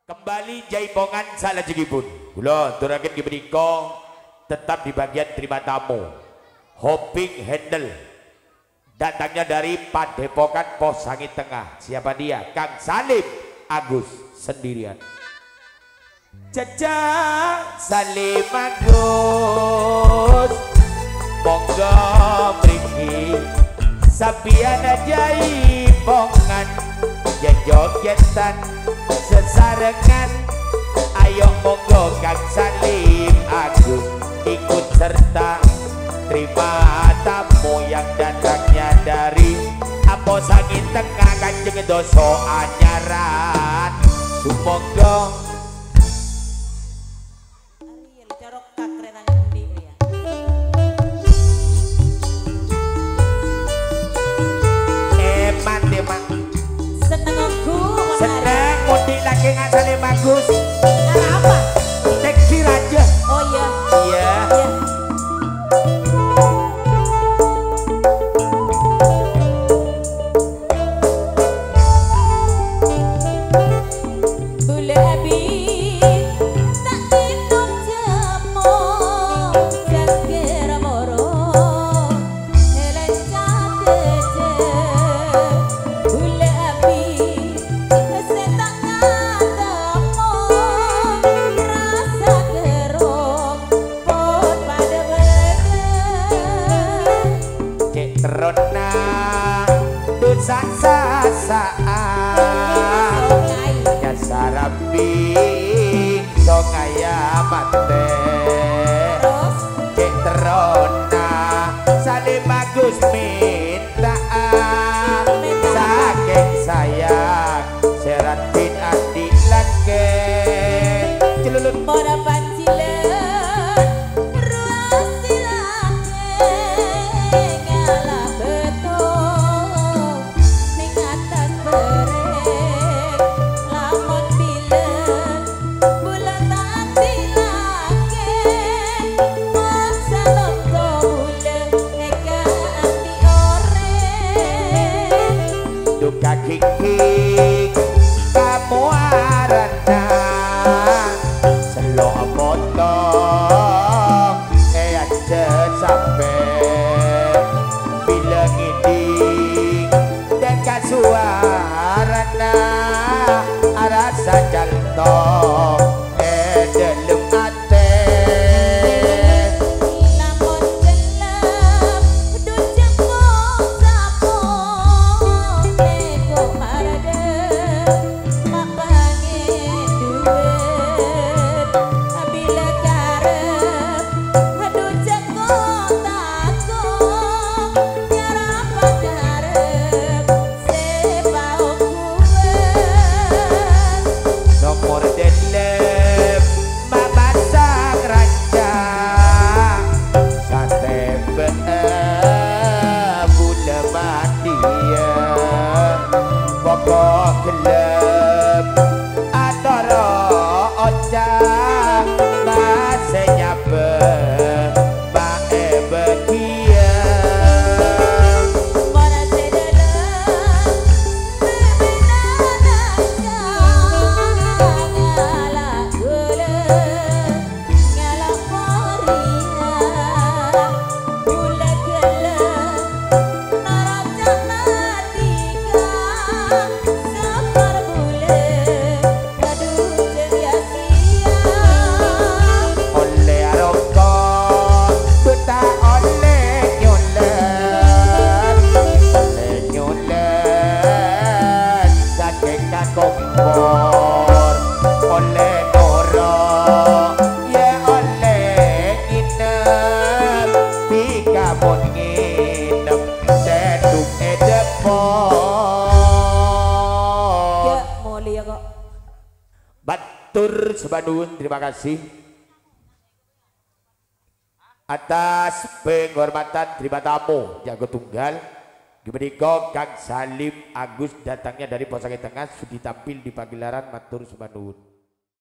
Kembali jaipongan salajengipun. Kula aturaken menika tetap di bagian terima tamu. Hopping handle. Datangnya dari Padepokan Posangit Tengah. Siapa dia? Kang Salim Agus sendirian. Jajak Salim Agus, monggo mriki sapian jaipongan jogetan sesarengan. Ayo monggo Kang Salim Agus ikut serta terima tamu yang datangnya dari Posangit Tengah Kanjeng Doso Anyaran. Sumonggo seneng mudik lagi Kang Salim Agus. Cara apa? Teksir aja. Oh iya. Iya. Rona dosa sasaan ya sarapi songaya mate cek terona Salim Agus minta saking sayang serat bin adi lake celulut moda pancile kaki kamu arana selo potong aja sampai bila ngiding dan kasuarana rasa jantong dalam ate Batur Sebandung, terima kasih atas penghormatan terima tamu jago tunggal diberikan Kang Salim Agus datangnya dari Posangit Tengah sudah tampil di pagelaran Batur Sebandung.